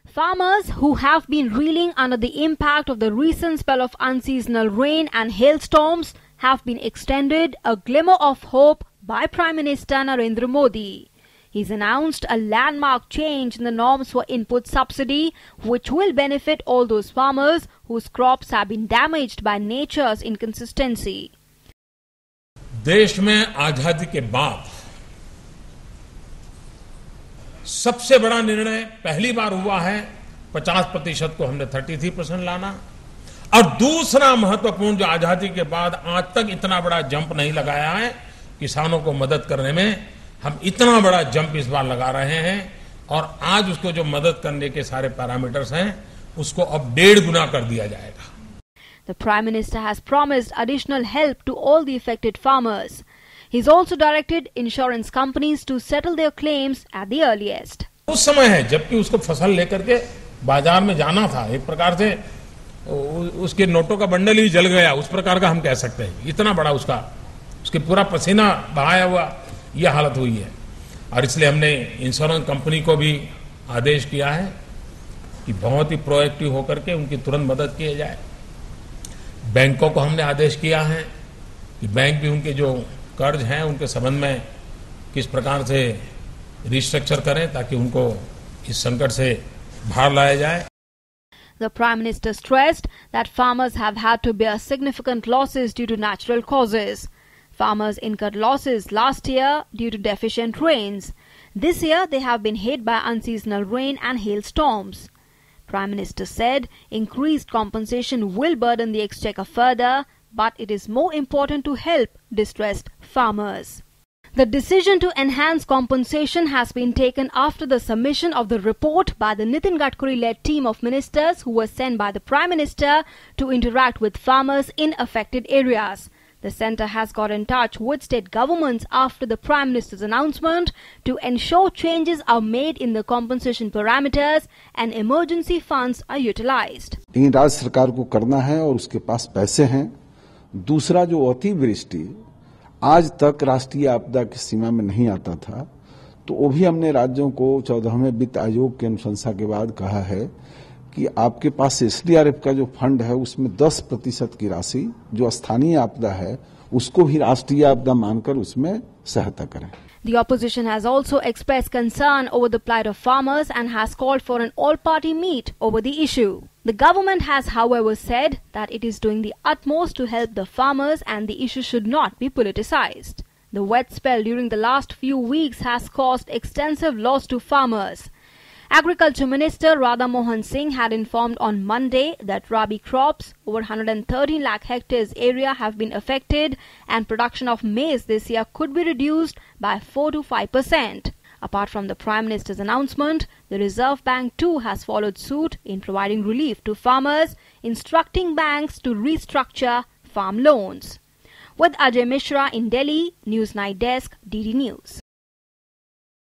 Farmers who have been reeling under the impact of the recent spell of unseasonal rain and hailstorms have been extended a glimmer of hope by Prime Minister Narendra Modi. He's announced a landmark change in the norms for input subsidy, which will benefit all those farmers whose crops have been damaged by nature's inconsistency. देश में आजादी के बाद सबसे बड़ा निर्णय पहली बार हुआ है 50% को हमने 33% लाना, और दूसरा महत्वपूर्ण जो आजादी के बाद आज तक इतना बड़ा जंप नहीं लगाया है, किसानों को मदद करने में हम इतना बड़ा जंप इस बार लगा रहे हैं, और आज उसको जो मदद करने के सारे पैरामीटर्स हैं उसको अब 1.5 गुना कर दिया जाएगा. The Prime Minister has promised additional help to all the affected farmers. He's also directed insurance companies to settle their claims at the earliest. उस समय है जबकि उसको फसल लेकर के बाजार में जाना था, एक प्रकार से उसके नोटों का बंडल ही जल गया, उस प्रकार का हम कह सकते हैं. इतना बड़ा उसके पूरा पसीना बहाया हुआ यह हालत हुई है. और इसलिए हमने इंश्योरेंस कंपनी को भी आदेश किया है कि बहुत ही प्रोएक्टिव होकर के उनकी तुरंत मदद की जाए. बैंकों को हमने आदेश किया है कि बैंक भी उनके जो कर्ज हैं उनके संबंध में किस प्रकार से रिस्ट्रक्चर करें ताकि उनको इस संकट से बाहर लाया जाए. The Prime Minister stressed that farmers have had to bear significant losses due to natural causes. Farmers incurred losses last year due to deficient rains. This year they have been hit by unseasonal rain and hailstorms. Prime Minister said increased compensation will burden the exchequer further, but it is more important to help distressed farmers. The decision to enhance compensation has been taken after the submission of the report by the Nitin Gadkari-led team of ministers who were sent by the Prime Minister to interact with farmers in affected areas. The centre has got in touch with state governments after the Prime Minister's announcement to ensure changes are made in the compensation parameters and emergency funds are utilized. लेकिन राज्य सरकार को करना है और उसके पास पैसे हैं. दूसरा, जो अतिवृष्टि आज तक राष्ट्रीय आपदा की सीमा में नहीं आता था, तो वो भी हमने राज्यों को 14वें वित्त आयोग की अनुशंसा के बाद कहा है कि आपके पास एसडीआरएफ का जो फंड है उसमें 10% की राशि जो स्थानीय आपदा है उसको भी राष्ट्रीय आपदा मानकर उसमें सहायता करें. The opposition has also expressed concern over the plight of farmers and has called for an all-party meet over the issue. The government has, however, said that it is doing the utmost to help the farmers and the issue should not be politicized. The wet spell during the last few weeks has caused extensive loss to farmers. Agriculture Minister Radha Mohan Singh had informed on Monday that rabi crops over 113 lakh hectares area have been affected and production of maize this year could be reduced by 4 to 5%. Apart from the Prime Minister's announcement, the Reserve Bank too has followed suit in providing relief to farmers, instructing banks to restructure farm loans. With Ajay Mishra in Delhi, Newsnight Desk, DD News.